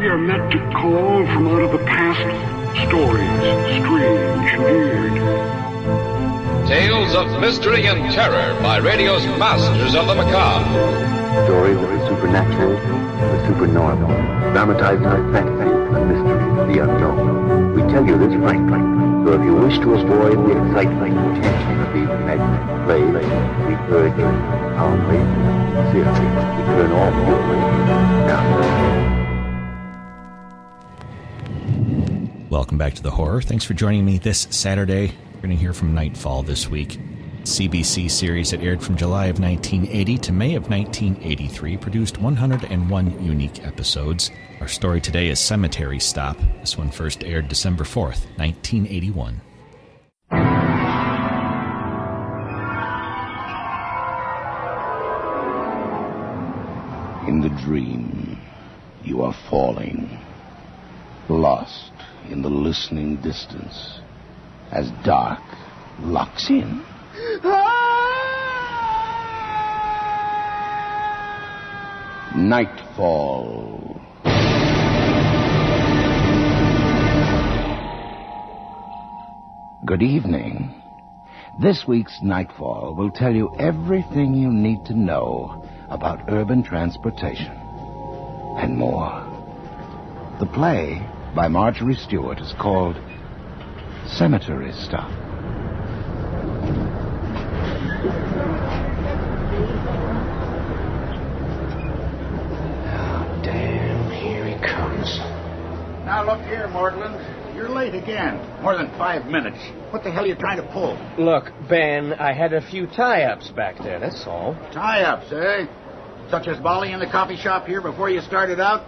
We are meant to call from out of the past stories, strange and weird. Tales of mystery and terror by radio's masters of the macabre. Stories of the supernatural, the supernormal, dramatized in fantasy, the mystery, the unknown. We tell you this frankly, so if you wish to avoid the excitement and tension of these imaginary plays, we urge you calmly, sincerely, to turn off your radio now. Welcome back to The Horror. Thanks for joining me this Saturday. We're going to hear from Nightfall this week. CBC series that aired from July of 1980 to May of 1983, produced 101 unique episodes. Our story today is Cemetery Stop. This one first aired December 4th, 1981. In the dream, you are falling, lost in the listening distance, as dark locks in. Nightfall. Good evening. This week's Nightfall will tell you everything you need to know about urban transportation and more. The play by Marjorie Stewart is called Cemetery Stop. Now, look here, Mortland. You're late again. More than 5 minutes. What the hell are you trying to pull? Look, Ben, I had a few tie-ups back there, that's all. Tie-ups, eh? Such as Molly in the coffee shop here before you started out?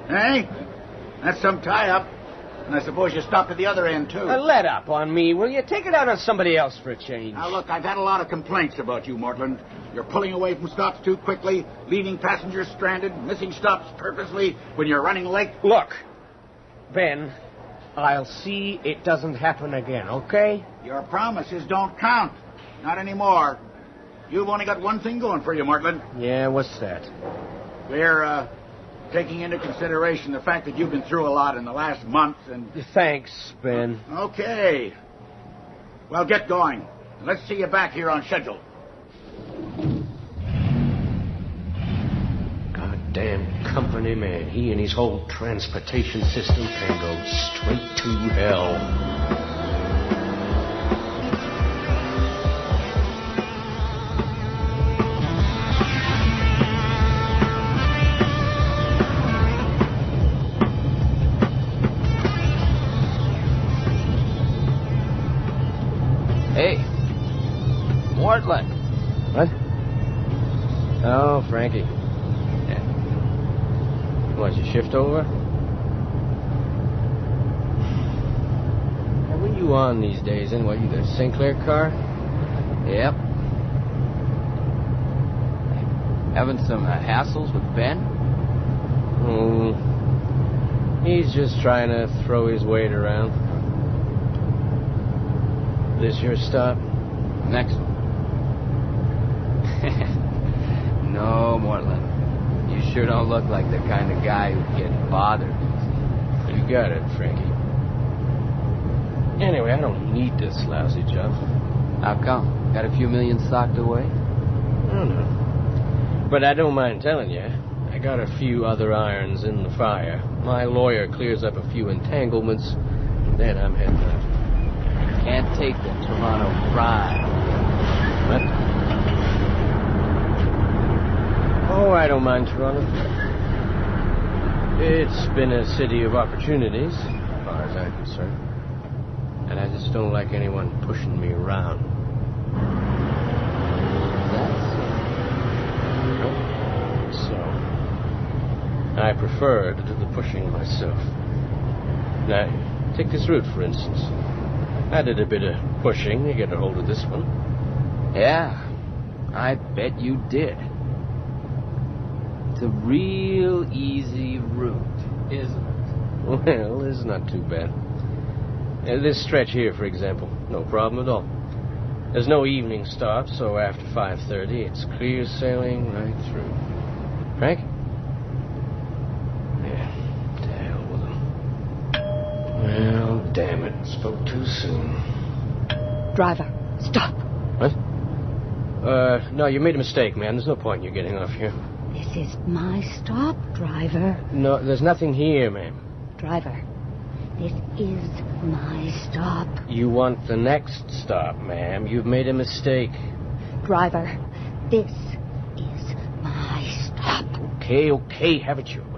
Eh? That's some tie-up. And I suppose you stopped at the other end, too. Let up on me, will you? Take it out on somebody else for a change. Now, look, I've had a lot of complaints about you, Mortland. You're pulling away from stops too quickly, leaving passengers stranded, missing stops purposely when you're running late. Look, Ben, I'll see it doesn't happen again, okay? Your promises don't count. Not anymore. You've only got one thing going for you, Mortland. Yeah, what's that? We're, taking into consideration the fact that you've been through a lot in the last month and... Thanks, Ben. Okay. Well, get going. Let's see you back here on schedule. Goddamn company man. He and his whole transportation system can go straight to hell. Hey, Mortland. What? Oh, Frankie. Yeah. What, you shift over? Hey, what are you on these days, anyway? You got a Sinclair car? Yep. Having some hassles with Ben? He's just trying to throw his weight around. This your stop? Next one. No, Mortland. You sure don't look like the kind of guy who'd get bothered. You got it, Frankie. Anyway, I don't need this lousy job. How come? Got a few million socked away? I don't know. But I don't mind telling you, I got a few other irons in the fire. My lawyer clears up a few entanglements, then I'm heading out. Can't take the Toronto pride. What? Oh, I don't mind Toronto. It's been a city of opportunities, as far as I'm concerned. And I just don't like anyone pushing me around. So, I prefer to do the pushing myself. Now, take this route, for instance. I did a bit of pushing to get a hold of this one. Yeah, I bet you did. It's a real easy route, isn't it? Well, it's not too bad. This stretch here, for example, no problem at all. There's no evening stop, so after 5:30, it's clear sailing right through. Frank? Yeah, damn it. Spoke too soon. Driver, stop. What? No, you made a mistake, man. There's no point in you getting off here. This is my stop, driver. No, there's nothing here, ma'am. Driver, this is my stop. You want the next stop, ma'am. You've made a mistake. Driver, this is my stop. Okay, have it your way.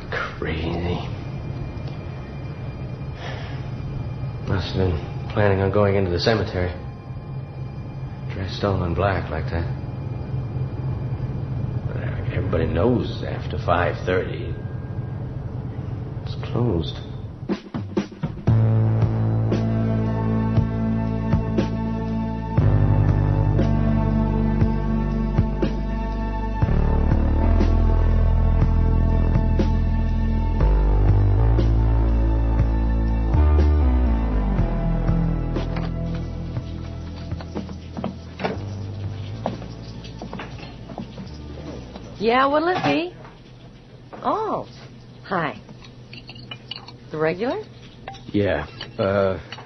Crazy. Must have been planning on going into the cemetery. Dressed all in black like that. Everybody knows after 5:30 it's closed. Yeah, what'll it be? Oh, hi. The regular? Yeah,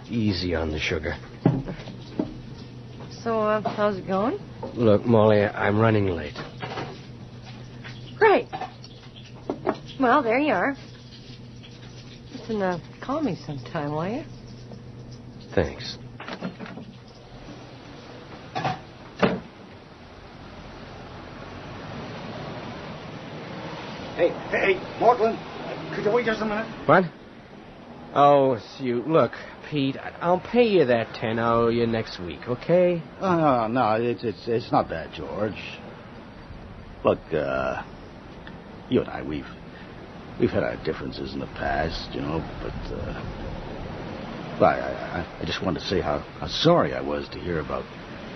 easy on the sugar. So, how's it going? Look, Molly, I'm running late. Great. Well, there you are. Listen, call me sometime, will you? Thanks. Hey, Mortland, could you wait just a minute? What? Oh, it's you. Look, Pete, I'll pay you that 10 I owe you next week, okay? Oh, no, it's not that, George. Look, you and I, we've had our differences in the past, you know, but I just wanted to say how sorry I was to hear about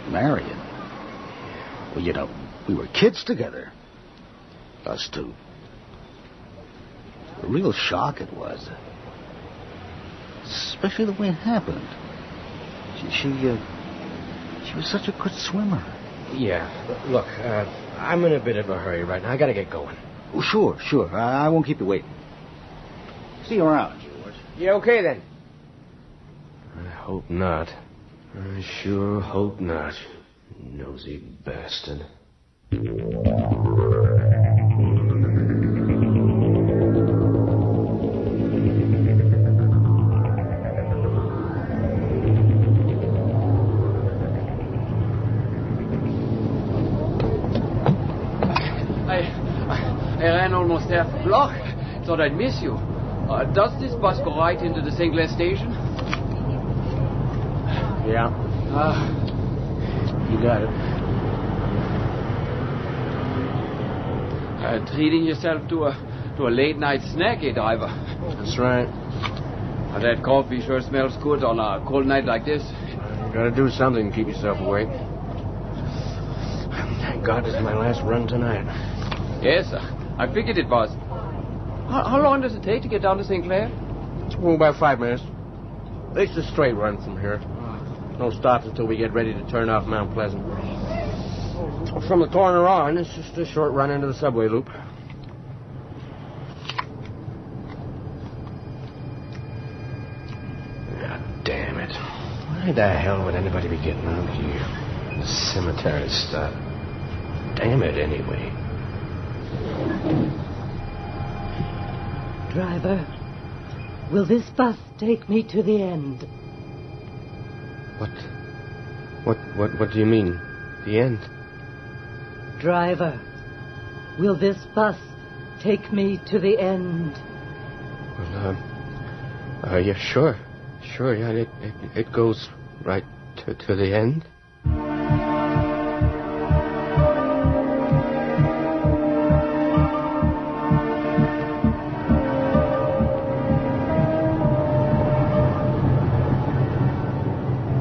Marion. Well, you know, we were kids together, us two. A real shock it was. Especially the way it happened. She was such a good swimmer. Yeah, look, I'm in a bit of a hurry right now. I gotta get going. Oh, sure. I won't keep you waiting. See you around, George. Yeah, okay then. I hope not. I sure hope not. Nosy bastard. I ran almost half a block. Thought I'd miss you. Does this bus go right into the St. Clair station? Yeah. You got it. Treating yourself to a late night snack, eh, driver? That's right. That coffee sure smells good on a cold night like this. You gotta do something to keep yourself awake. Thank God this is my last run tonight. Yes, sir. I figured it was. How long does it take to get down to St. Clair? Oh, about 5 minutes. It's a straight run from here. No stops until we get ready to turn off Mount Pleasant. From the corner on, it's just a short run into the subway loop. God damn it. Why the hell would anybody be getting out here? The cemetery stuff. Damn it, anyway. Driver, will this bus take me to the end? What do you mean? The end? Driver, will this bus take me to the end? Well, yeah, sure. Sure, yeah, it goes right to the end.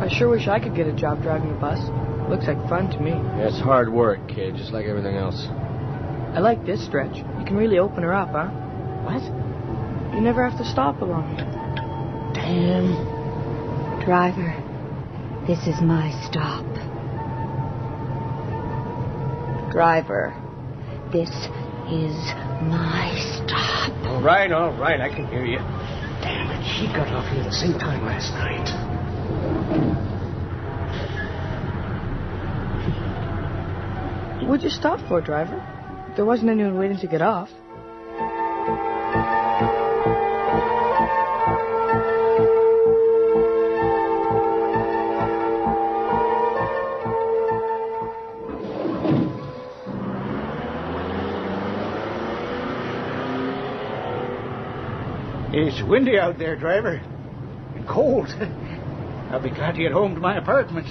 I sure wish I could get a job driving a bus. Looks like fun to me. Yeah, it's hard work, kid, just like everything else. I like this stretch. You can really open her up, huh? What? You never have to stop along here. Damn. Driver, this is my stop. Driver, this is my stop. All right, I can hear you. Damn it, she got off here the same time last night. What'd you stop for, driver? There wasn't anyone waiting to get off. It's windy out there, driver. And cold. I'll be glad to get home to my apartment.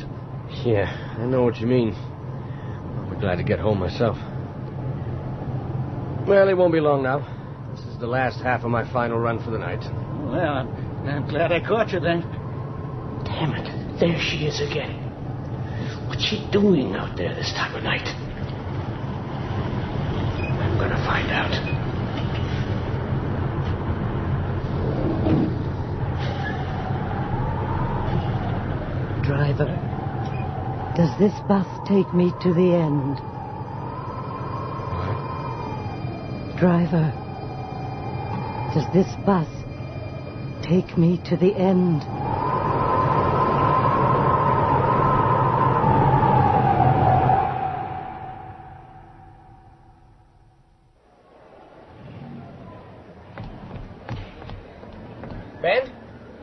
Yeah, I know what you mean. I'll be glad to get home myself. Well, it won't be long now. This is the last half of my final run for the night. Well, I'm glad I caught you then. Damn it, there she is again. What's she doing out there this time of night? I'm gonna find out. Driver, does this bus take me to the end? What? Driver, does this bus take me to the end?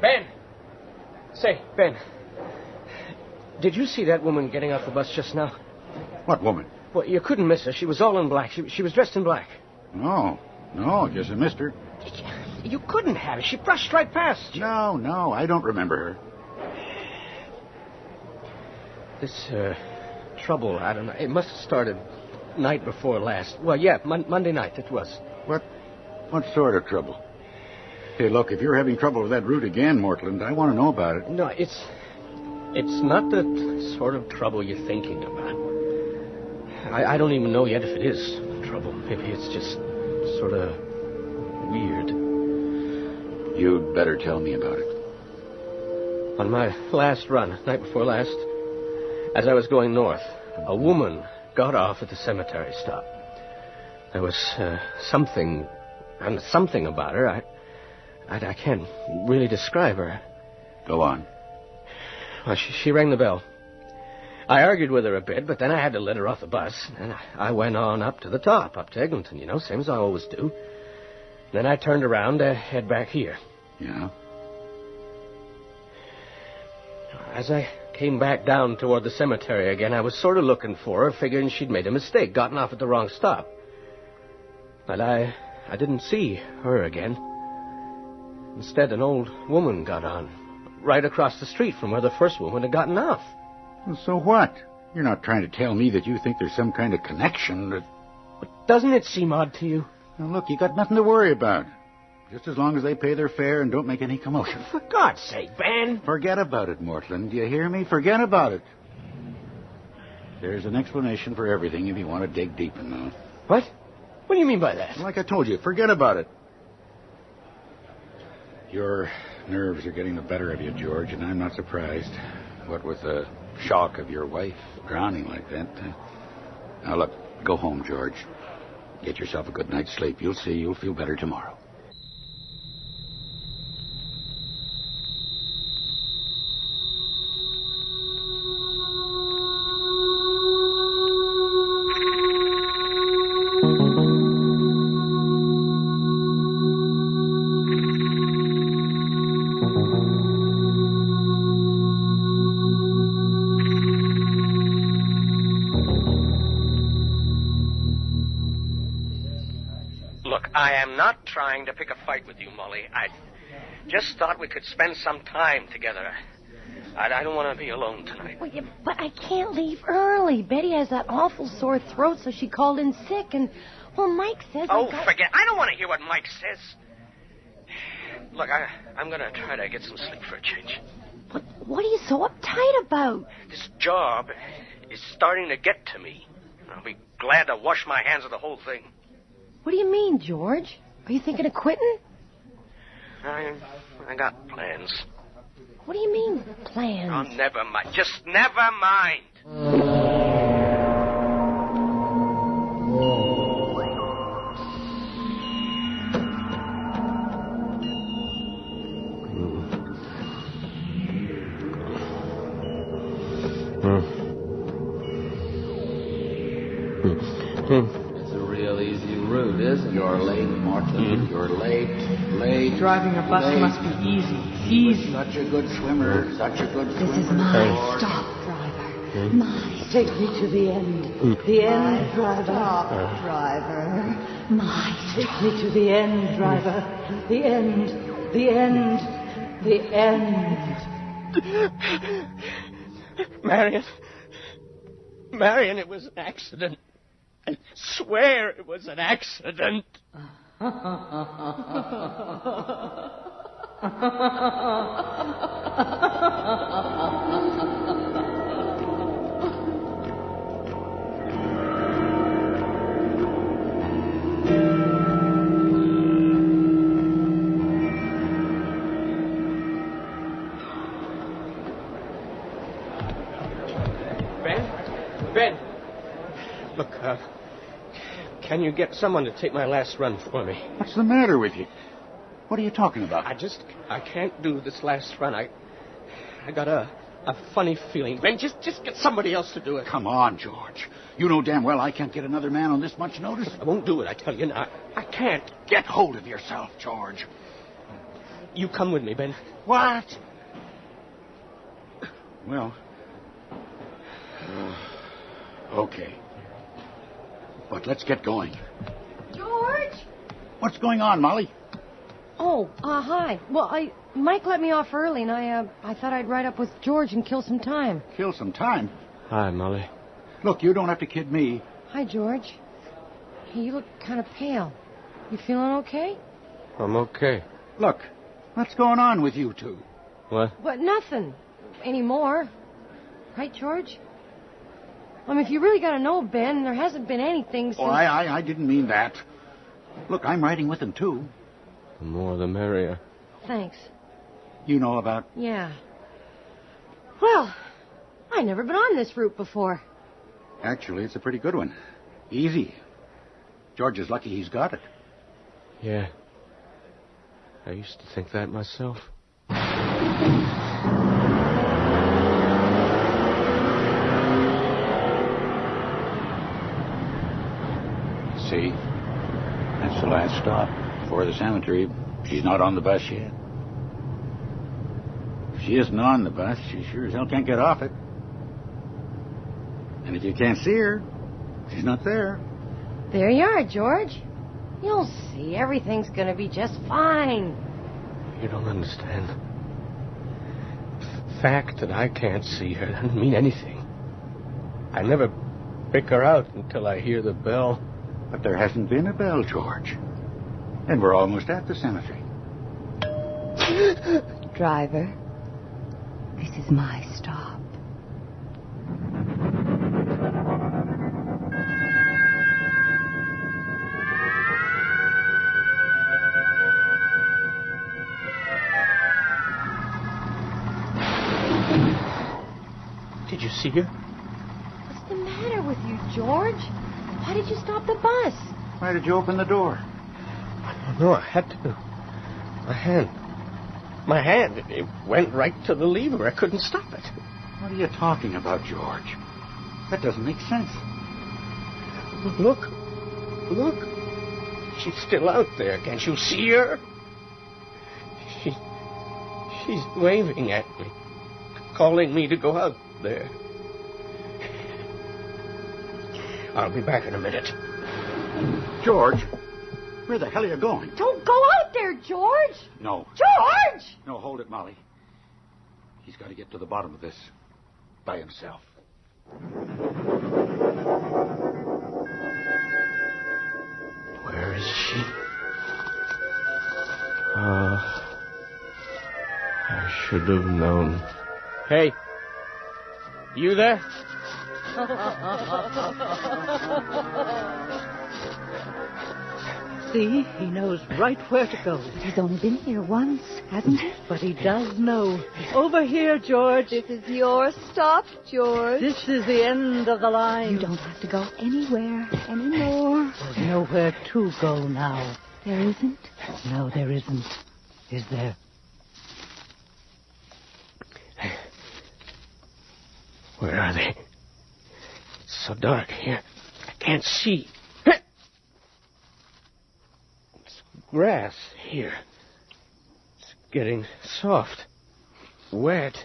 Ben! Say, Ben. Did you see that woman getting off the bus just now? What woman? Well, you couldn't miss her. She was all in black. She was dressed in black. No, just I missed her. You couldn't have. She brushed right past you. No, I don't remember her. This, trouble, I don't know. It must have started night before last. Well, yeah, Monday night it was. What sort of trouble? Hey, look, if you're having trouble with that route again, Mortland, I want to know about it. No, it's not the sort of trouble you're thinking about. I don't even know yet if it is trouble. Maybe it's just sort of weird. You'd better tell me about it. On my last run, night before last, as I was going north, a woman got off at the cemetery stop. There was something about her. I can't really describe her. Go on. Well, she rang the bell. I argued with her a bit, but then I had to let her off the bus, and I went on up to the top, up to Eglinton, same as I always do. Then I turned around to head back here. Yeah? As I came back down toward the cemetery again, I was sort of looking for her, figuring she'd made a mistake, gotten off at the wrong stop. But I didn't see her again. Instead, an old woman got on, right across the street from where the first woman had gotten off. Well, so what? You're not trying to tell me that you think there's some kind of connection that... But doesn't it seem odd to you? Now, look, you got nothing to worry about. Just as long as they pay their fare and don't make any commotion. For God's sake, Ben! Forget about it, Mortland. Do you hear me? Forget about it. There's an explanation for everything if you want to dig deep enough. What? What do you mean by that? Like I told you, forget about it. Your nerves are getting the better of you, George, and I'm not surprised. What with the shock of your wife drowning like that. Now, look, go home, George. Get yourself a good night's sleep. You'll see you'll feel better tomorrow. I am not trying to pick a fight with you, Molly. I just thought we could spend some time together. I don't want to be alone tonight. Well, yeah, but I can't leave early. Betty has that awful sore throat, so she called in sick, and, well, Mike says... Forget. I don't want to hear what Mike says. Look, I'm going to try to get some sleep for a change. What are you so uptight about? This job is starting to get to me. I'll be glad to wash my hands of the whole thing. What do you mean, George? Are you thinking of quitting? I got plans. What do you mean, plans? Oh, never mind. Just never mind. It's a real easy route, isn't it? You're late, Martin. You're late. Late. Driving a bus must be easy. Easy. Such a good swimmer. Such a good swimmer. This is my stop, driver. My Take me to the end. The end, driver. stop, driver. My Take me to the end, driver. The end. The end. The end. Marion, it was an accident. I swear it was an accident. Ben, look, can you get someone to take my last run for me? What's the matter with you? What are you talking about? I can't do this last run. I got a funny feeling. Ben, just get somebody else to do it. Come on, George. You know damn well I can't get another man on this much notice. I won't do it, I tell you. I can't. Get hold of yourself, George. You come with me, Ben. What? Well, okay. But let's get going. George? What's going on, Molly? Oh, hi. Well, Mike let me off early, and I thought I'd ride up with George and kill some time. Kill some time? Hi, Molly. Look, you don't have to kid me. Hi, George. Hey, you look kind of pale. You feeling okay? I'm okay. Look, what's going on with you two? What? But nothing anymore. Right, George? I mean, if you really got to know, Ben, there hasn't been anything since... Oh, I didn't mean that. Look, I'm riding with him, too. The more the merrier. Thanks. You know about... Yeah. Well, I've never been on this route before. Actually, it's a pretty good one. Easy. George is lucky he's got it. Yeah. I used to think that myself. See? That's the last stop. Before the cemetery. She's not on the bus yet. If she isn't on the bus, she sure as hell can't get off it. And if you can't see her, she's not there. There you are, George. You'll see. Everything's going to be just fine. You don't understand. The fact that I can't see her doesn't mean anything. I never pick her out until I hear the bell. But there hasn't been a bell, George. And we're almost at the cemetery. Driver, this is my stop. Did you see her? What's the matter with you, George? Why did you stop the bus? Why did you open the door? I don't know. I had to. My hand. It went right to the lever. I couldn't stop it. What are you talking about, George? That doesn't make sense. Look. She's still out there. Can't you see her? She's waving at me, calling me to go out there. I'll be back in a minute. George, where the hell are you going? Don't go out there, George! No. George! No, hold it, Molly. He's got to get to the bottom of this by himself. Where is she? I should have known. Hey, you there? See? He knows right where to go. He's only been here once, hasn't he? But he does know. Over here, George. This is your stop, George. This is the end of the line. You don't have to go anywhere anymore. There's nowhere to go now. There isn't? No, there isn't. Is there? Where are they? It's so dark here. I can't see. Some grass here. It's getting soft. Wet.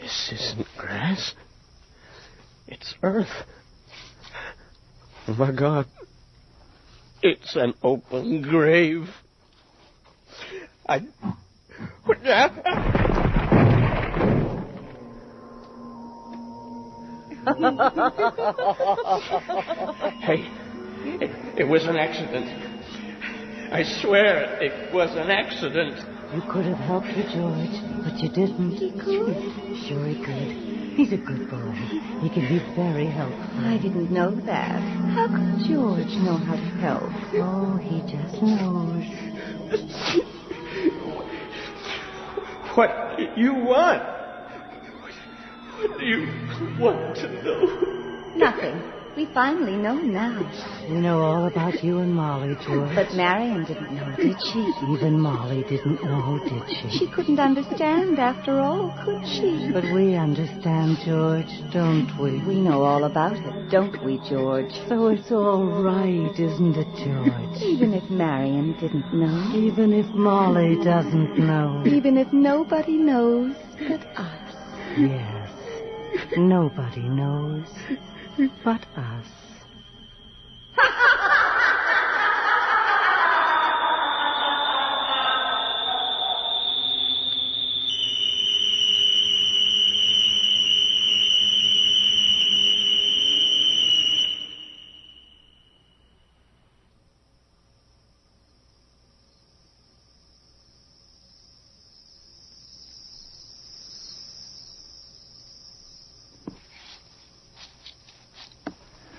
This isn't grass. It's earth. Oh, my God. It's an open grave. Hey, it was an accident. I swear it was an accident. You could have helped you, George, but you didn't. He could. Sure he could. He's a good boy. He can be very helpful. I didn't know that. How could George know how to help? Oh, he just knows. What do you want? What do you want to know? Nothing. We finally know now. We know all about you and Molly, George. But Marion didn't know, did she? Even Molly didn't know, did she? She couldn't understand after all, could she? But we understand, George, don't we? We know all about it, don't we, George? So it's all right, isn't it, George? Even if Marion didn't know. Even if Molly doesn't know. Even if nobody knows but us. Yes. Nobody knows but us.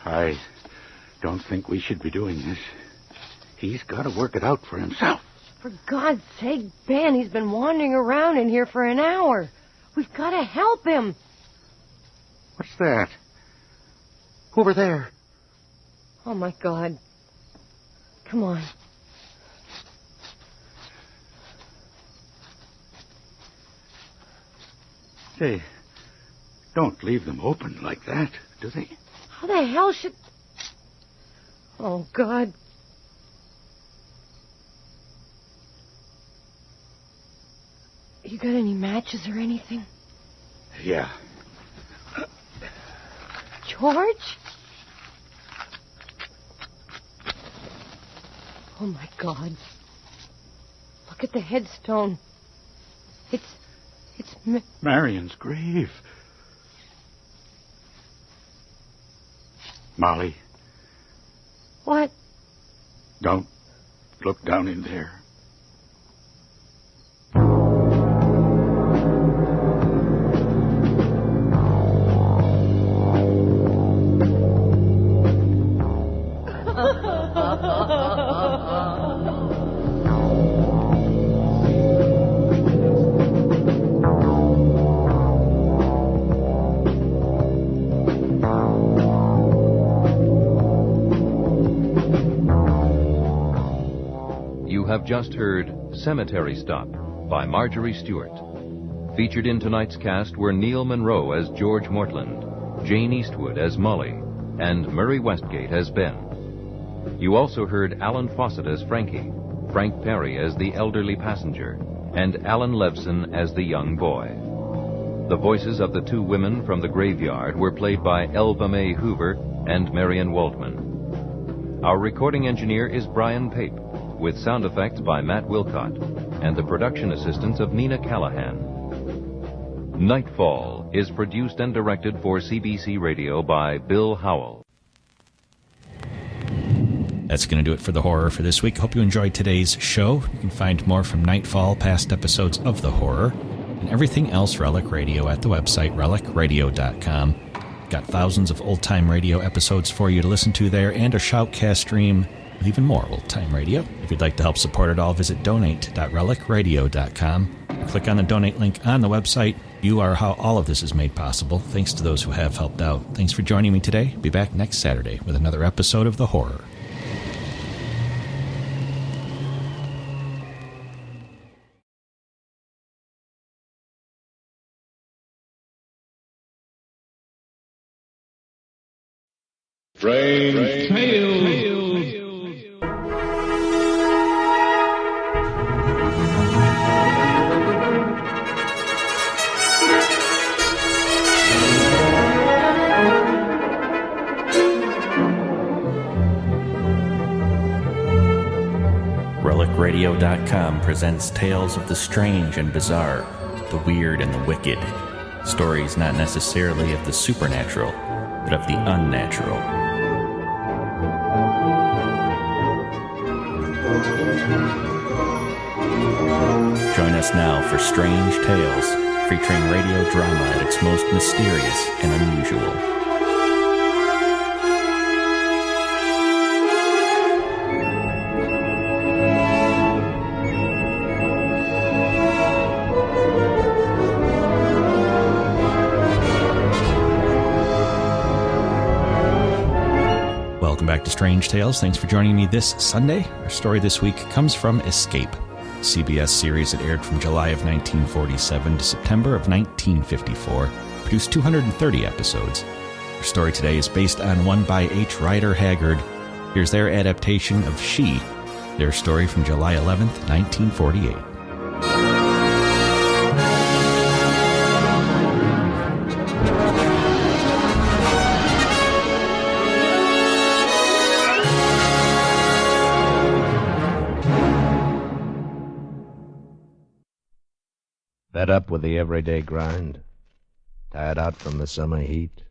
I don't think we should be doing this. He's got to work it out for himself. For God's sake, Ben, he's been wandering around in here for an hour. We've got to help him. What's that? Over there. Oh, my God. Come on. They don't leave them open like that, do they? How the hell should... Oh, God. You got any matches or anything? Yeah. George? Oh, my God. Look at the headstone. It's Marion's grave. Molly. What? Don't look down in there. Just heard Cemetery Stop by Marjorie Stewart. Featured in tonight's cast were Neil Monroe as George Mortland, Jane Eastwood as Molly, and Murray Westgate as Ben. You also heard Alan Fawcett as Frankie, Frank Perry as the elderly passenger, and Alan Levson as the young boy. The voices of the two women from the graveyard were played by Elva Mae Hoover and Marion Waldman. Our recording engineer is Brian Pape, with sound effects by Matt Wilcott, and the production assistance of Nina Callahan. Nightfall is produced and directed for CBC Radio by Bill Howell. That's going to do it for the horror for this week. Hope you enjoyed today's show. You can find more from Nightfall, past episodes of The Horror, and everything else Relic Radio at the website relicradio.com. Got thousands of old-time radio episodes for you to listen to there, and a shoutcast stream with even more old-time radio. If you'd like to help support it all, visit donate.relicradio.com. Click on the donate link on the website. You are how all of this is made possible. Thanks to those who have helped out. Thanks for joining me today. Be back next Saturday with another episode of The Horror. Strange Tales. RelicRadio.com presents tales of the strange and bizarre, the weird and the wicked. Stories not necessarily of the supernatural, but of the unnatural. Join us now for Strange Tales, featuring radio drama at its most mysterious and unusual. Welcome back to Strange Tales. Thanks for joining me this Sunday. Our story this week comes from Escape, a CBS series that aired from July of 1947 to September of 1954, produced 230 episodes. Our story today is based on one by H. Rider Haggard. Here's their adaptation of She, their story from July 11th, 1948. Fed up with the everyday grind? Tired out from the summer heat?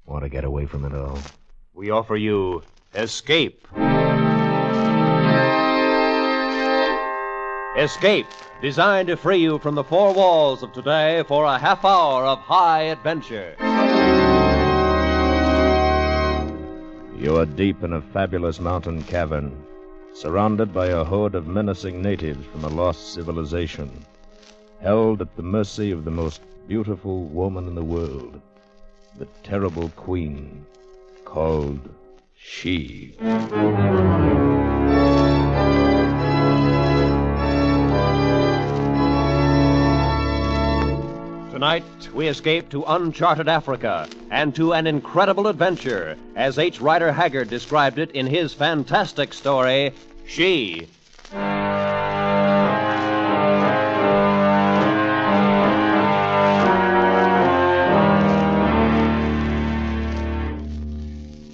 Want to get away from it all? We offer you Escape. Escape, designed to free you from the four walls of today for a half hour of high adventure. You are deep in a fabulous mountain cavern, surrounded by a horde of menacing natives from a lost civilization, held at the mercy of the most beautiful woman in the world, the terrible queen called She. Tonight, we escape to uncharted Africa and to an incredible adventure, as H. Rider Haggard described it in his fantastic story, She.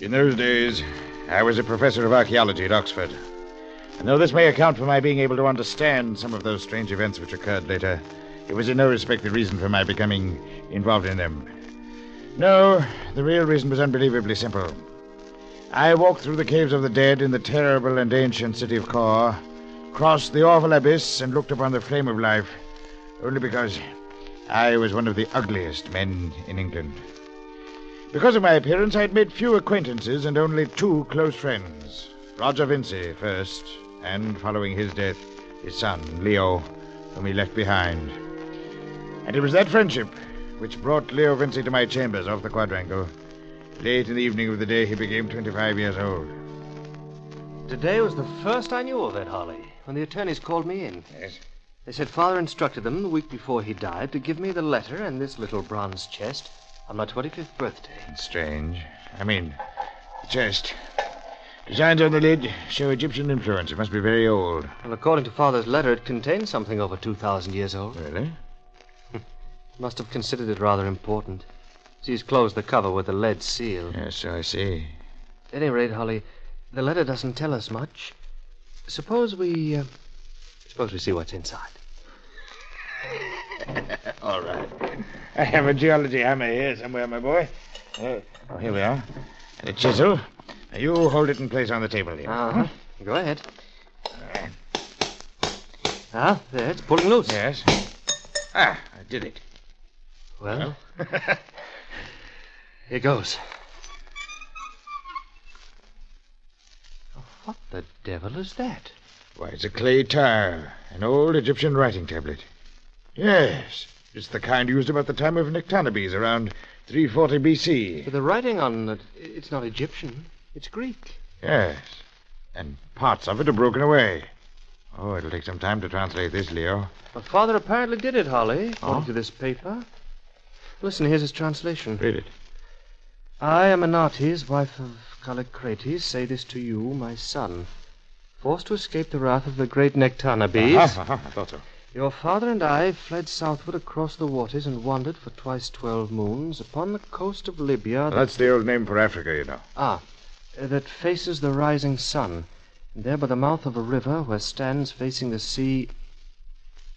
In those days, I was a professor of archaeology at Oxford. And though this may account for my being able to understand some of those strange events which occurred later, it was in no respect the reason for my becoming involved in them. No, the real reason was unbelievably simple. I walked through the caves of the dead in the terrible and ancient city of Kor, crossed the awful abyss, and looked upon the flame of life, only because I was one of the ugliest men in England. Because of my appearance, I had made few acquaintances and only two close friends. Roger Vinci first, and following his death, his son, Leo, whom he left behind. And it was that friendship which brought Leo Vinci to my chambers off the quadrangle. Late in the evening of the day he became 25 years old. Today was the first I knew of Ed Holly, when the attorneys called me in. Yes? They said Father instructed them the week before he died to give me the letter and this little bronze chest on my 25th birthday. It's strange. I mean, the chest. Designs on the lid show Egyptian influence. It must be very old. Well, according to Father's letter, it contains something over 2,000 years old. Really? Must have considered it rather important. He's closed the cover with a lead seal. Yes, so I see. At any rate, Holly, the letter doesn't tell us much. Suppose we see what's inside. All right. I have a geology hammer here somewhere, my boy. Here we are. And a chisel. Now, you hold it in place on the table here. Uh-huh. Go ahead. All right. Ah, there, it's pulling loose. Yes. I did it. Well, Here goes. Oh, what the devil is that? Why, it's a clay tile, an old Egyptian writing tablet. Yes, it's the kind used about the time of Nectanebes, around 340 B.C. But the writing on it, it's not Egyptian. It's Greek. Yes, and parts of it are broken away. Oh, it'll take some time to translate this, Leo. Well, Father apparently did it, Holly, according to this paper. Listen, here's his translation. Read it. I, Amenartes, wife of Callicrates, say this to you, my son. Forced to escape the wrath of the great Nectanebes, I thought so. Your father and I fled southward across the waters and wandered for twice 12 moons upon the coast of Libya. That's the old name for Africa, you know. That faces the rising sun. And there by the mouth of a river where stands facing the sea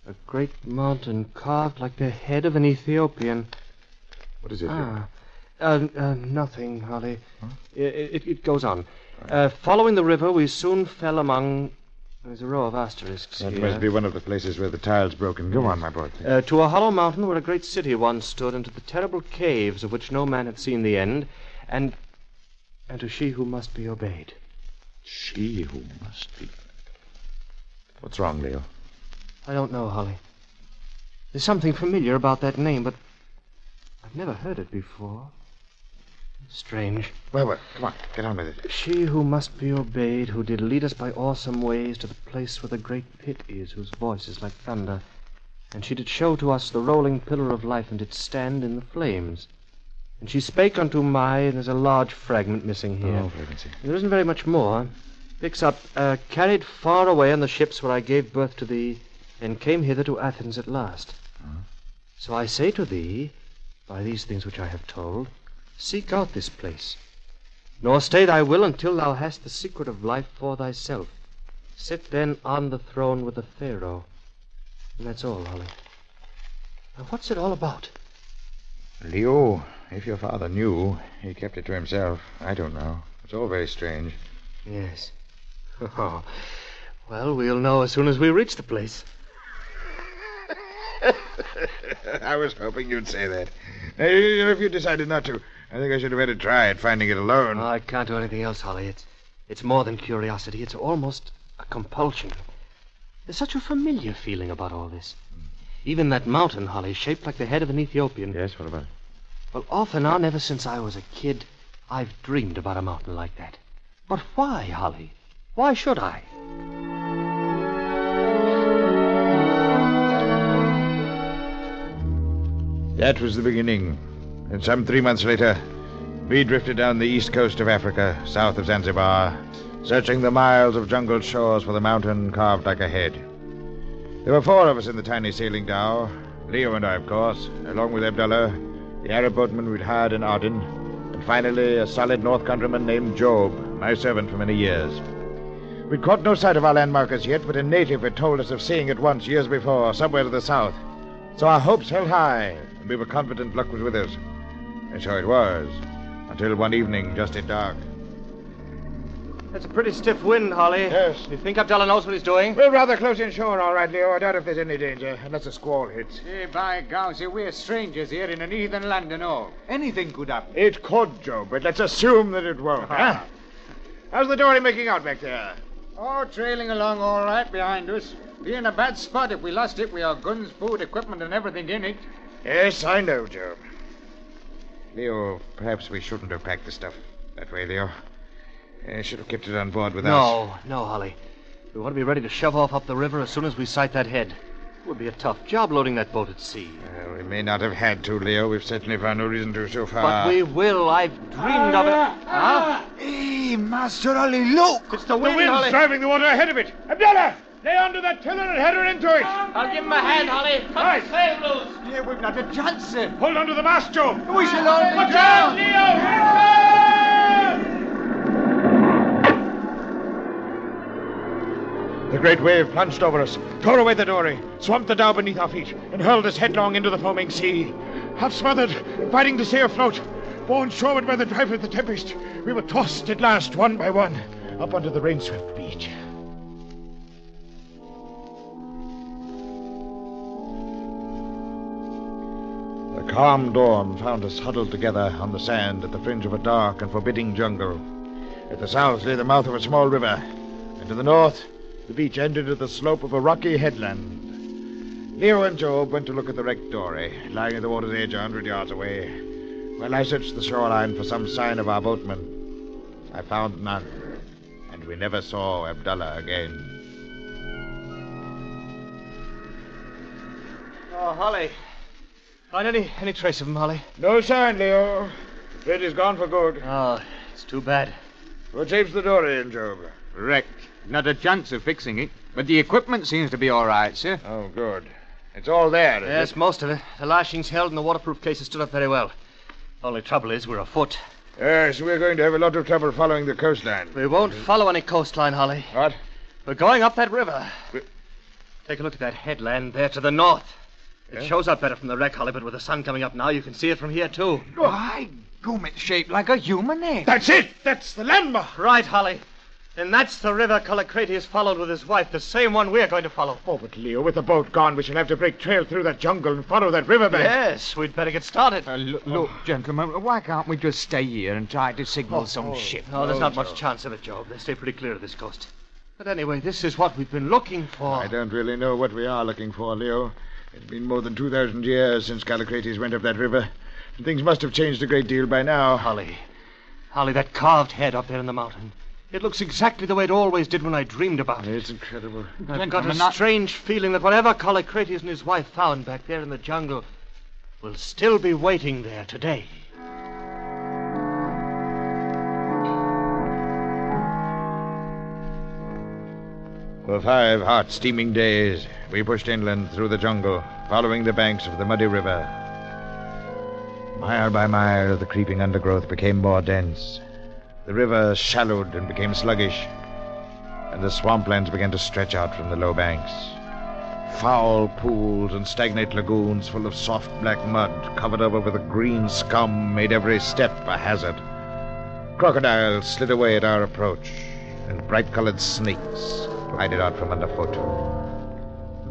a great mountain carved like the head of an Ethiopian. What is it? Nothing, Holly. Huh? It goes on. Following the river, we soon fell among... There's a row of asterisks That here. must be one of the places where the tile's broken. Go on, my boy. To a hollow mountain where a great city once stood, and to the terrible caves of which no man hath seen the end, and to she who must be obeyed. She who must be... What's wrong, Leo? I don't know, Holly. There's something familiar about that name, but I've never heard it before. Strange. Well, come on, get on with it. She who must be obeyed, who did lead us by awesome ways to the place where the great pit is, whose voice is like thunder. And she did show to us the rolling pillar of life, and did stand in the flames. And she spake unto and there's a large fragment missing here. Oh, frequency. There isn't very much more. Picks up, carried far away on the ships where I gave birth to thee, and came hither to Athens at last. So I say to thee, by these things which I have told, seek out this place, nor stay thy will until thou hast the secret of life for thyself. Sit then on the throne with the Pharaoh. And that's all, Holly. Now, what's it all about? Leo, if your father knew, he kept it to himself. I don't know. It's all very strange. Yes. Oh. Well, we'll know as soon as we reach the place. I was hoping you'd say that. If you decided not to, I think I should have had a try at finding it alone. Oh, I can't do anything else, Holly. It's more than curiosity. It's almost a compulsion. There's such a familiar feeling about all this. Even that mountain, Holly, shaped like the head of an Ethiopian. Yes, what about it? Well, off and on, ever since I was a kid, I've dreamed about a mountain like that. But why, Holly? Why should I? That was the beginning. And some 3 months later, we drifted down the east coast of Africa, south of Zanzibar, searching the miles of jungled shores for the mountain carved like a head. There were 4 of us in the tiny sailing dhow. Leo and I, of course, along with Abdullah, the Arab boatman we'd hired in Aden, and finally a solid North countryman named Job, my servant for many years. We'd caught no sight of our landmark as yet, but a native had told us of seeing it once years before, somewhere to the south. So our hopes held high, and we were confident luck was with us. And so it was, until one evening, just at dark. That's a pretty stiff wind, Holly. Yes. You think Abdullah knows what he's doing? We're rather close inshore, all right, Leo. I doubt if there's any danger, unless a squall hits. Hey, by gauzy, we're strangers here in an heathen land and all. Anything could happen. It could, Joe, but let's assume that it won't, huh? How's the dory making out back there? Oh, trailing along all right behind us. Be in a bad spot if we lost it with our guns, food, equipment, and everything in it. Yes, I know, Joe. Leo, perhaps we shouldn't have packed the stuff that way, Leo. Should have kept it on board with us. No, Holly. We want to be ready to shove off up the river as soon as we sight that head. It would be a tough job loading that boat at sea. Well, we may not have had to, Leo. We've certainly found no reason to so far. But we will. I've dreamed of it. Huh? Hey, Master Ali, look! It's the The wind, wind's Holly. driving the water ahead of it. Abdullah! Lay onto that tiller and head her into it. I'll give him a hand, Holly. Cut Right. the sail loose. Yeah, we've not a chance then. Hold onto the mast, Joe. We shall all be Watch out, drowned. The great wave plunged over us, tore away the dory, swamped the dhow beneath our feet, and hurled us headlong into the foaming sea. Half smothered, fighting to stay afloat, borne shoreward by the drive of the tempest, we were tossed at last, one by one, up onto the rain-swept beach. The calm dawn found us huddled together on the sand at the fringe of a dark and forbidding jungle. At the south lay the mouth of a small river, and to the north, the beach ended at the slope of a rocky headland. Leo and Job went to look at the wrecked dory, lying at the water's edge 100 yards away, while I searched the shoreline for some sign of our boatman. I found none, and we never saw Abdullah again. Oh, Holly. Find any trace of him, Holly? No sign, Leo. The bed is gone for good. Oh, it's too bad. What shapes the dory in, Job? Wrecked. Not a chance of fixing it. But the equipment seems to be all right, sir. Oh, good. It's all there, is Yes, it? most of it. The lashings held and the waterproof cases stood up very well. Only trouble is we're afoot. Yes, we're going to have a lot of trouble following the coastline. We won't follow any coastline, Holly. What? We're going up that river. Take a look at that headland there to the north. It shows up better from the wreck, Holly, but with the sun coming up now, you can see it from here, too. Why, gum, it's shaped like a human head. That's it! That's the landmark! Right, Holly. And that's the river Callicrates followed with his wife, the same one we're going to follow. Oh, but Leo, with the boat gone, we shall have to break trail through that jungle and follow that riverbank. Yes, we'd better get started. Look, gentlemen, why can't we just stay here and try to signal some ship? No, there's not much chance of it, Job. They stay pretty clear of this coast. But anyway, this is what we've been looking for. I don't really know what we are looking for, Leo. It's been more than 2,000 years since Callicrates went up that river. And things must have changed a great deal by now. Holly, that carved head up there in the mountain. It looks exactly the way it always did when I dreamed about it. It's incredible. I've got a strange feeling that whatever Callicrates and his wife found back there in the jungle will still be waiting there today. For 5 hot, steaming days, we pushed inland through the jungle, following the banks of the muddy river. Mile by mile, the creeping undergrowth became more dense. The river shallowed and became sluggish, and the swamplands began to stretch out from the low banks. Foul pools and stagnant lagoons full of soft black mud covered over with a green scum made every step a hazard. Crocodiles slid away at our approach, and bright-colored snakes glided out from underfoot.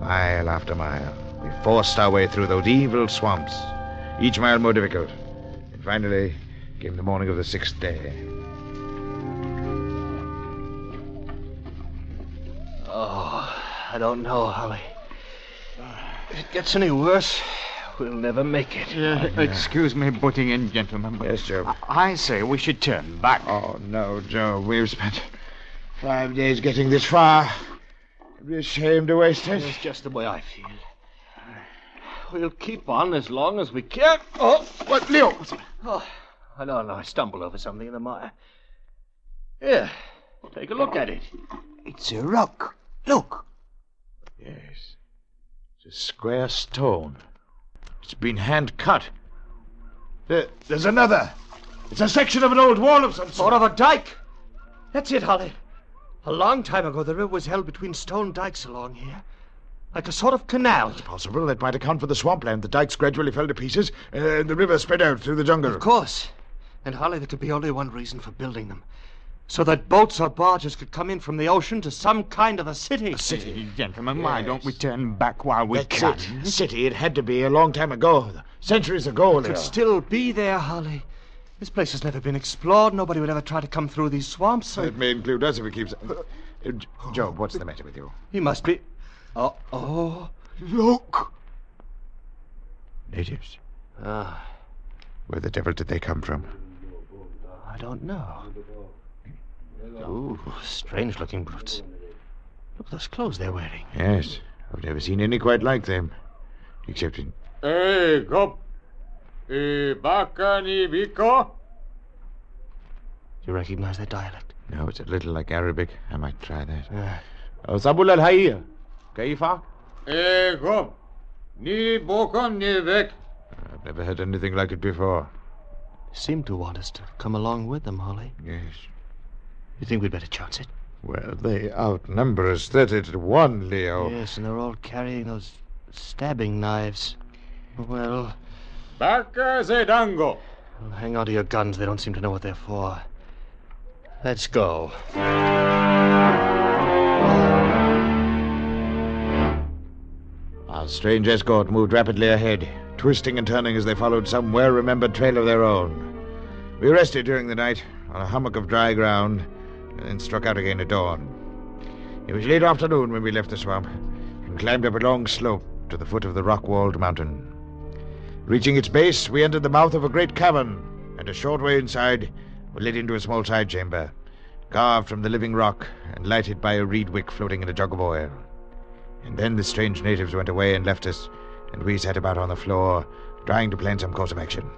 Mile after mile, we forced our way through those evil swamps, each mile more difficult. And finally came the morning of the 6th day. Oh, I don't know, Holly. If it gets any worse, we'll never make it. Excuse me butting in, gentlemen, but Yes, Joe. I say we should turn back. Oh, no, Joe. We've spent 5 days getting this far. It'd be a shame to waste it. It's just the way I feel. We'll keep on as long as we can. Oh, what, Leo? Oh, I know, I stumbled over something in the mire. Here, take a look at it. It's a rock. Look. Yes. It's a square stone. It's been hand-cut. There's another. It's a section of an old wall of some Sort of a dike. That's it, Holly. A long time ago, the river was held between stone dikes along here. Like a sort of canal. It's possible. That might account for the swampland. The dikes gradually fell to pieces, and the river spread out through the jungle. Of course. And, Holly, there could be only one reason for building them. So that boats or barges could come in from the ocean to some kind of a city. A city? Gentlemen, why don't we turn back while we can? It. City. It had to be a long time ago. Centuries ago, It could still be there, Holly. This place has never been explored. Nobody would ever try to come through these swamps. It may include us if it keeps... Job, what's the matter with you? He must be... Oh, look. Natives. Ah. Where the devil did they come from? I don't know. Ooh, strange-looking brutes. Look at those clothes they're wearing. Yes, I've never seen any quite like them. Except in... Hey, Gop. Baka ni Viko? Do you recognize their dialect? No, it's a little like Arabic. I might try that. Sabul al-Hayya. Kaifa? Gop. Ni Bokon ni Vek. I've never heard anything like it before. They seem to want us to come along with them, Holly. Yes. You think we'd better chance it? Well, they outnumber us 30 to 1, Leo. Yes, and they're all carrying those stabbing knives. Well... Baka Zedango. Well, hang on to your guns. They don't seem to know what they're for. Let's go. Our strange escort moved rapidly ahead, twisting and turning as they followed some well-remembered trail of their own. We rested during the night on a hummock of dry ground, and then struck out again at dawn. It was late afternoon when we left the swamp and climbed up a long slope to the foot of the rock-walled mountain. Reaching its base, we entered the mouth of a great cavern, and a short way inside, were led into a small side chamber, carved from the living rock and lighted by a reed wick floating in a jug of oil. And then the strange natives went away and left us, and we sat about on the floor, trying to plan some course of action.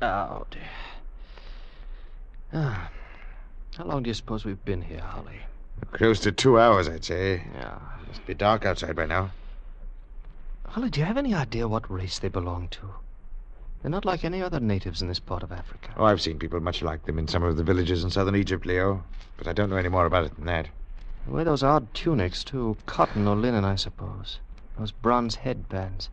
Oh, dear. How long do you suppose we've been here, Holly? Close to 2 hours, I'd say. Yeah. Must be dark outside by now. Holly, do you have any idea what race they belong to? They're not like any other natives in this part of Africa. Oh, I've seen people much like them in some of the villages in southern Egypt, Leo. But I don't know any more about it than that. They wear those odd tunics, too. Cotton or linen, I suppose. Those bronze headbands.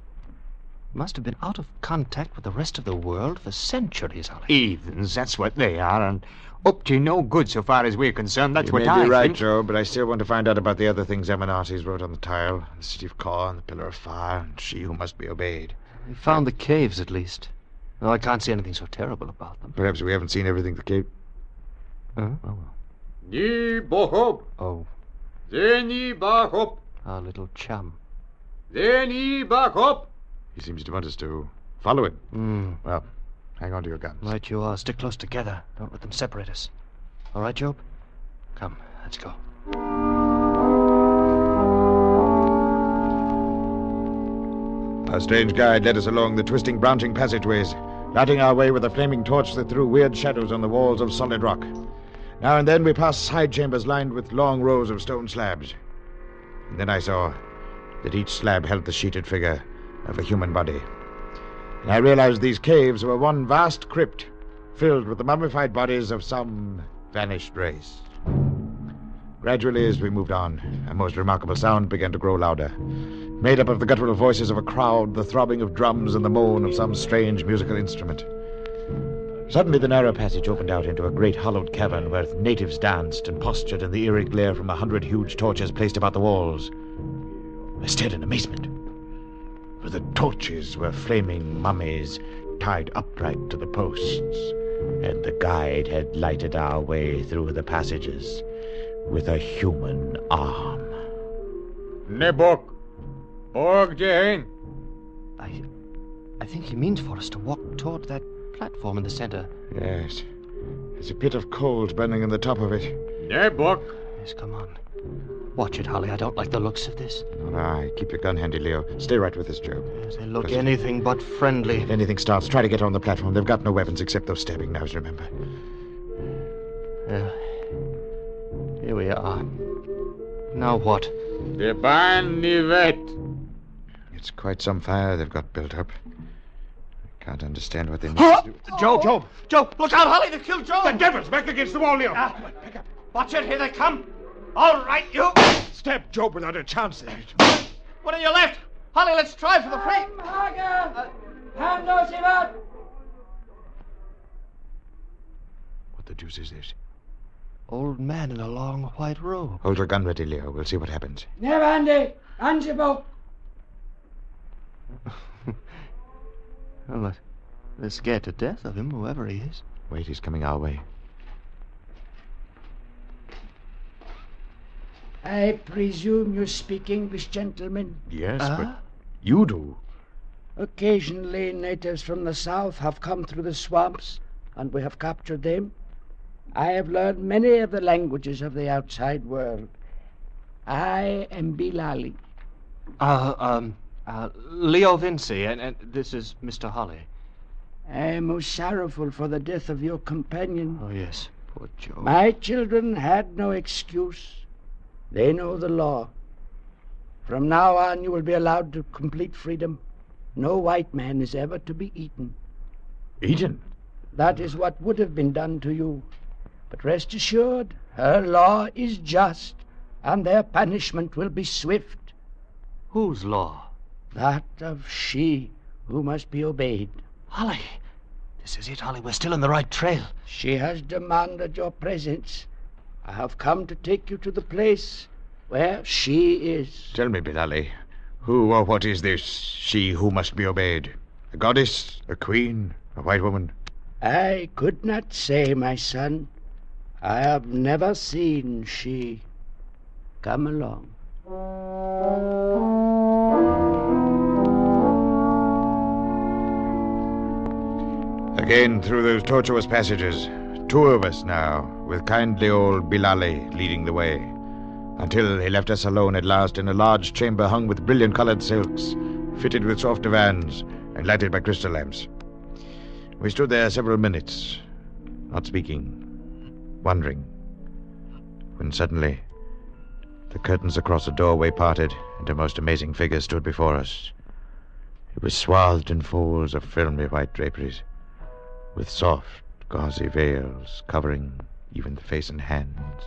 Must have been out of contact with the rest of the world for centuries, Holly. Heathens, that's what they are, and up to no good so far as we're concerned. That's what You may I be right, think. Joe, but I still want to find out about the other things Eminartes wrote on the tile. The city of Kor, the pillar of fire, and she who must be obeyed. We found the caves, at least. Though I can't see anything so terrible about them. Perhaps we haven't seen everything the cave. Huh? Oh, well. Ni bohop. Oh. Zeni bahop. Our little chum. Zeni bahop. He seems to want us to follow him. Well, hang on to your guns. Right you are. Stick close together. Don't let them separate us. All right, Job? Come, let's go. Our strange guide led us along the twisting, branching passageways, lighting our way with a flaming torch that threw weird shadows on the walls of solid rock. Now and then we passed side chambers lined with long rows of stone slabs. And then I saw that each slab held the sheeted figure of a human body. And I realized these caves were one vast crypt filled with the mummified bodies of some vanished race. Gradually, as we moved on, a most remarkable sound began to grow louder, made up of the guttural voices of a crowd, the throbbing of drums, and the moan of some strange musical instrument. Suddenly the narrow passage opened out into a great hollowed cavern where natives danced and postured in the eerie glare from 100 huge torches placed about the walls. I stared in amazement, for the torches were flaming mummies tied upright to the posts, and the guide had lighted our way through the passages with a human arm. Nebok. Borg Jane. I think he means for us to walk toward that platform in the center. Yes. There's a pit of coals burning in the top of it. Nebok. Yes, come on. Watch it, Holly. I don't like the looks of this. All right, keep your gun handy, Leo. Stay right with us, Joe. Yes, they look anything but friendly. If anything starts, try to get on the platform. They've got no weapons except those stabbing knives, remember. Yeah. Here we are. Now what? The ban nivet. It's quite some fire they've got built up. I can't understand what they need to do. Job! Look out, Holly! They've killed Job! The devil's back against the wall, Leo. Pick up. Watch it, here they come. All right, you. Stab Job without a chance. What are you left? Holly, let's try for the free. What the deuce is this? Old man in a long white robe. Hold your gun ready, Leo. We'll see what happens. Well, they're scared to death of him, whoever he is. Wait, he's coming our way. I presume you speak English, gentlemen? Yes, but you do. Occasionally, natives from the south have come through the swamps, and we have captured them. I have learned many of the languages of the outside world. I am Bilali. Leo Vinci, and this is Mr. Holly. I am most sorrowful for the death of your companion. Oh, yes, poor Joe. My children had no excuse. They know the law. From now on, you will be allowed to complete freedom. No white man is ever to be eaten. Eaten? That is what would have been done to you. But rest assured, her law is just, and their punishment will be swift. Whose law? That of she who must be obeyed. Holly, this is it, Holly. We're still on the right trail. She has demanded your presence. I have come to take you to the place where she is. Tell me, Bilali, who or what is this she who must be obeyed? A goddess? A queen? A white woman? I could not say, my son. I have never seen she. Come along. Again through those tortuous passages, two of us now, with kindly old Bilali leading the way, until he left us alone at last in a large chamber hung with brilliant-colored silks, fitted with soft divans, and lighted by crystal lamps. We stood there several minutes, not speaking, wondering, when suddenly the curtains across the doorway parted, and a most amazing figure stood before us. It was swathed in folds of filmy white draperies, with soft, gauzy veils covering even the face and hands.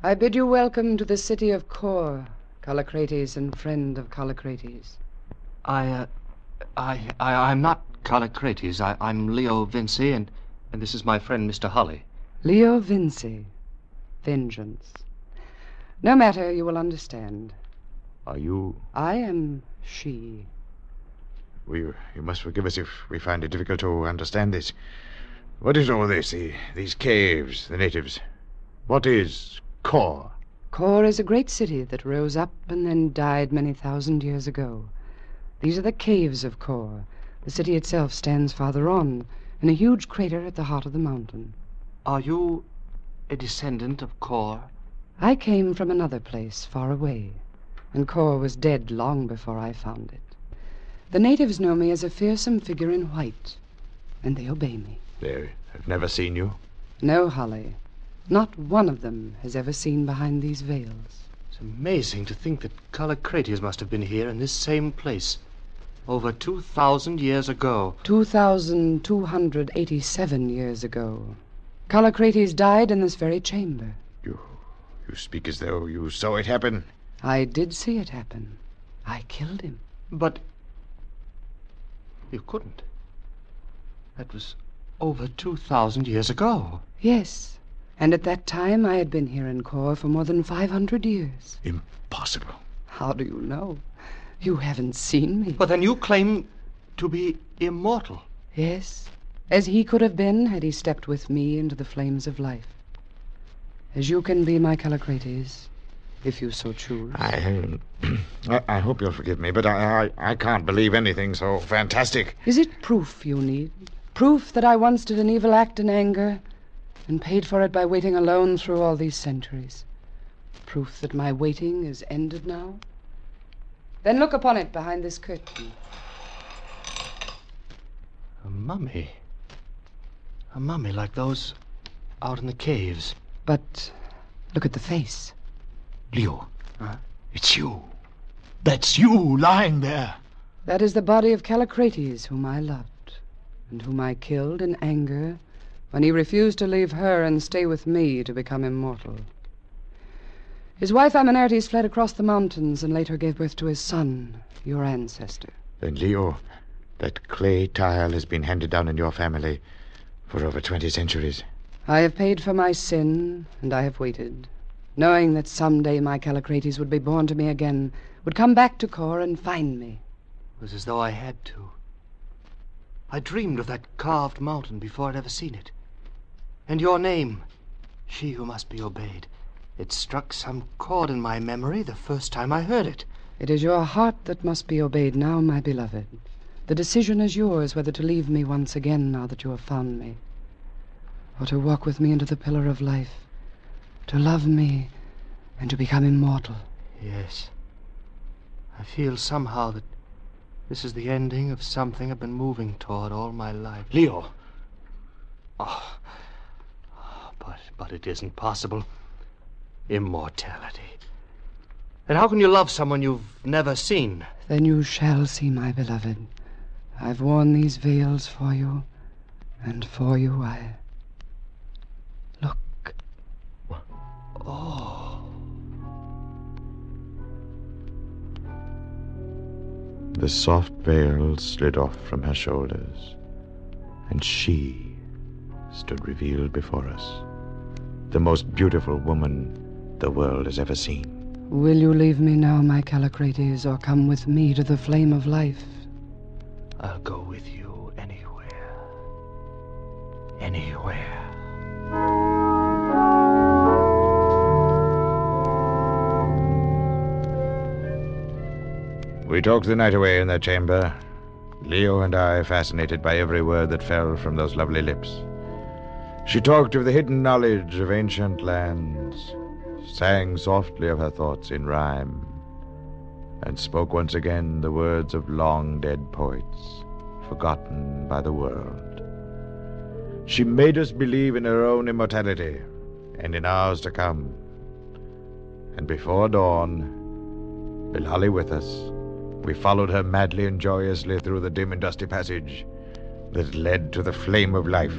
I bid you welcome to the city of Kor, Callicrates and friend of Callicrates. I'm not Callicrates. I'm Leo Vinci, and this is my friend, Mr. Holly. Leo Vinci. Vengeance. No matter, you will understand. Are you? I am she. You must forgive us if we find it difficult to understand this. What is all this? These caves, the natives. What is Kor? Kor is a great city that rose up and then died many thousand years ago. These are the caves of Kor. The city itself stands farther on, in a huge crater at the heart of the mountain. Are you a descendant of Kor? I came from another place, far away, and Kor was dead long before I found it. The natives know me as a fearsome figure in white, and they obey me. They have never seen you? No, Holly. Not one of them has ever seen behind these veils. It's amazing to think that Callicrates must have been here in this same place over 2,000 years ago. 2,287 years ago. Callicrates died in this very chamber. You speak as though you saw it happen. I did see it happen. I killed him. But you couldn't. That was over 2,000 years ago. Yes. And at that time I had been here in Kor for more than 500 years. Impossible. How do you know? You haven't seen me. But then you claim to be immortal. Yes. As he could have been had he stepped with me into the flames of life. As you can be, my Callicrates, if you so choose. I hope you'll forgive me, but I can't believe anything so fantastic. Is it proof you need? Proof that I once did an evil act in anger and paid for it by waiting alone through all these centuries? Proof that my waiting is ended now? Then look upon it behind this curtain. A mummy. A mummy like those out in the caves. But look at the face. Leo, it's you. That's you lying there. That is the body of Callicrates, whom I loved, and whom I killed in anger when he refused to leave her and stay with me to become immortal. His wife Aminaertes fled across the mountains and later gave birth to his son, your ancestor. Then, Leo, that clay tile has been handed down in your family for over 20 centuries. I have paid for my sin, and I have waited, knowing that someday my Callicrates would be born to me again, would come back to Kor and find me. It was as though I had to. I dreamed of that carved mountain before I'd ever seen it. And your name, she who must be obeyed. It struck some chord in my memory the first time I heard it. It is your heart that must be obeyed now, my beloved. The decision is yours whether to leave me once again now that you have found me, or to walk with me into the pillar of life, to love me and to become immortal. Yes. I feel somehow that this is the ending of something I've been moving toward all my life. Leo. But it isn't possible. Immortality. And how can you love someone you've never seen? Then you shall see, my beloved. I've worn these veils for you, and for you I... Look. Oh. The soft veil slid off from her shoulders, and she stood revealed before us. The most beautiful woman the world has ever seen. Will you leave me now, my Callicrates, or come with me to the flame of life? I'll go with you anywhere. Anywhere. We talked the night away in that chamber, Leo and I fascinated by every word that fell from those lovely lips. She talked of the hidden knowledge of ancient lands, sang softly of her thoughts in rhyme, and spoke once again the words of long-dead poets, forgotten by the world. She made us believe in her own immortality, and in ours to come. And before dawn, Bilali with us, we followed her madly and joyously through the dim and dusty passage that led to the flame of life.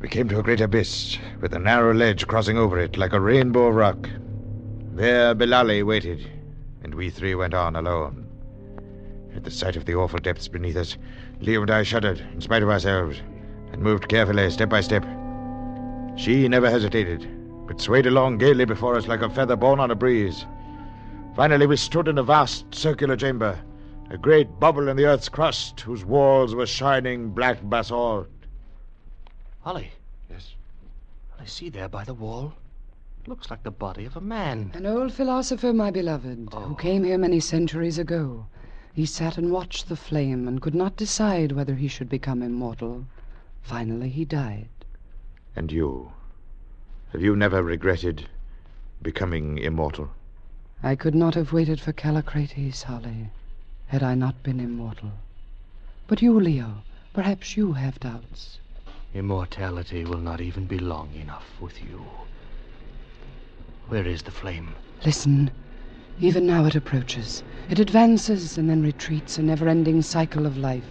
We came to a great abyss, with a narrow ledge crossing over it like a rainbow of rock. There Bilali waited, and we three went on alone. At the sight of the awful depths beneath us, Leo and I shuddered, in spite of ourselves, and moved carefully, step by step. She never hesitated, but swayed along gaily before us like a feather borne on a breeze. Finally we stood in a vast circular chamber, a great bubble in the earth's crust, whose walls were shining black basalt. Ollie. Yes? I see there by the wall. Looks like the body of a man. An old philosopher, my beloved, who came here many centuries ago. He sat and watched the flame and could not decide whether he should become immortal. Finally, he died. And you? Have you never regretted becoming immortal? I could not have waited for Callicrates, Holly, had I not been immortal. But you, Leo, perhaps you have doubts. Immortality will not even be long enough with you. Where is the flame? Listen. Even now it approaches. It advances and then retreats, a never-ending cycle of life.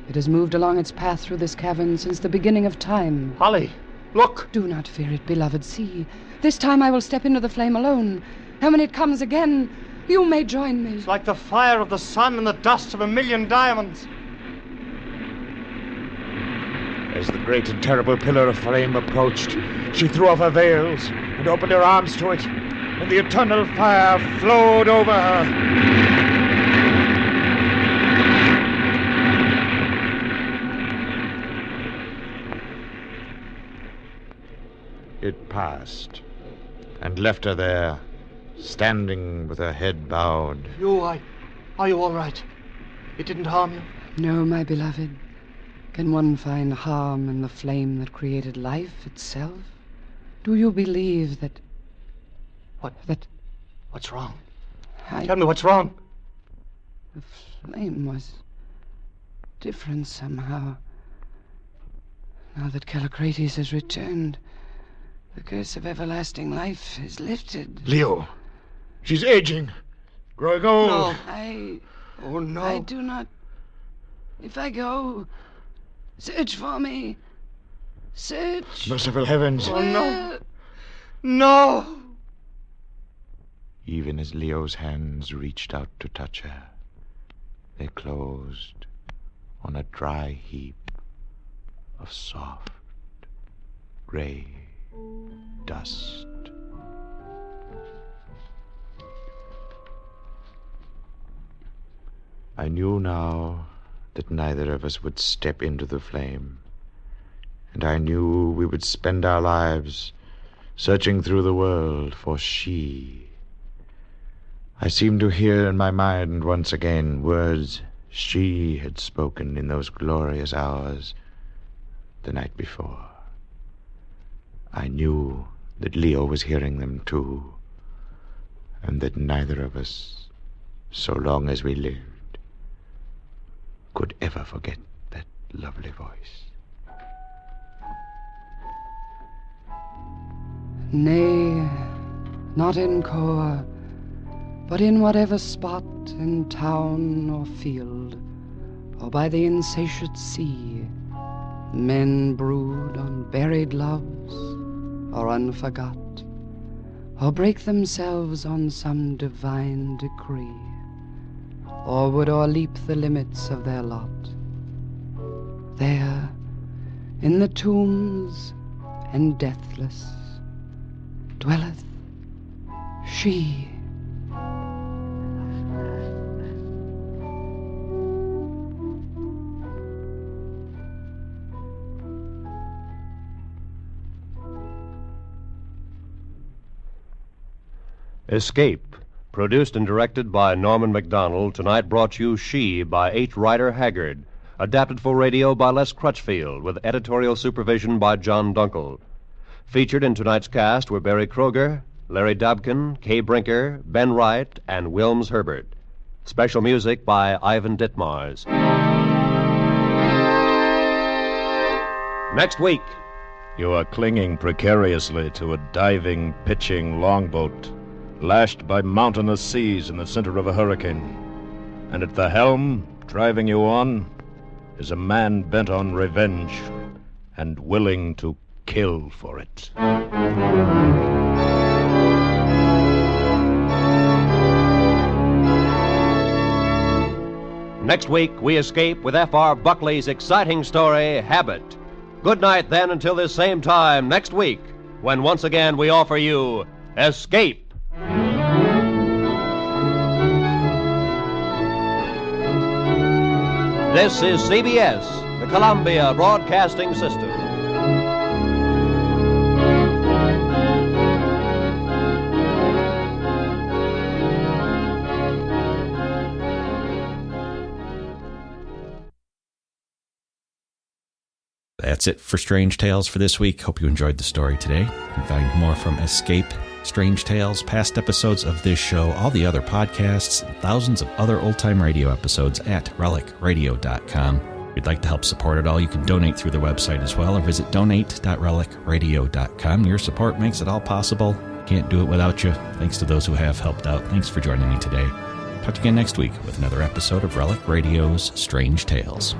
It has moved along its path through this cavern since the beginning of time. Holly, look! Do not fear it, beloved. See, this time I will step into the flame alone. And when it comes again, you may join me. It's like the fire of the sun and the dust of 1,000,000 diamonds. As the great and terrible pillar of flame approached, she threw off her veils and opened her arms to it, and the eternal fire flowed over her. It passed, and left her there, standing with her head bowed. Are you all right? It didn't harm you? No, my beloved. Can one find harm in the flame that created life itself? Do you believe that... What's wrong? Tell me what's wrong. The flame was different somehow. Now that Callicrates has returned, the curse of everlasting life is lifted. Leo, she's aging, growing old. No. Oh, no. I do not... If I go... Search for me. Search. Merciful heavens. Oh, no. No! Even as Leo's hands reached out to touch her, they closed on a dry heap of soft, gray dust. I knew now that neither of us would step into the flame, and I knew we would spend our lives searching through the world for she. I seemed to hear in my mind once again words she had spoken in those glorious hours the night before. I knew that Leo was hearing them too, and that neither of us, so long as we lived, could ever forget that lovely voice. Nay, not in Kor, but in whatever spot, in town or field, or by the insatiate sea, men brood on buried loves, or unforgot, or break themselves on some divine decree, or would o'erleap the limits of their lot. there, in the tombs and deathless, dwelleth she. Escape, produced and directed by Norman MacDonald, tonight brought you She by H. Rider Haggard, adapted for radio by Les Crutchfield, with editorial supervision by John Dunkel. Featured in tonight's cast were Barry Kroger, Larry Dobkin, Kay Brinker, Ben Wright, and Wilms Herbert. Special music by Ivan Ditmars. Next week. You are clinging precariously to a diving, pitching longboat, lashed by mountainous seas in the center of a hurricane. And at the helm, driving you on, is a man bent on revenge and willing to kill for it. Next week, we escape with F.R. Buckley's exciting story, Habit. Good night, then, until this same time next week, when once again we offer you Escape. This is CBS, the Columbia Broadcasting System. That's it for Strange Tales for this week. Hope you enjoyed the story today. You can find more from Escape, Strange Tales, past episodes of this show, all the other podcasts, and thousands of other old-time radio episodes at relicradio.com. If you'd like to help support it all, you can donate through the website as well, or visit donate.relicradio.com. Your support makes it all possible. Can't do it without you. Thanks to those who have helped out. Thanks for joining me today. Talk to you again next week with another episode of Relic Radio's Strange Tales.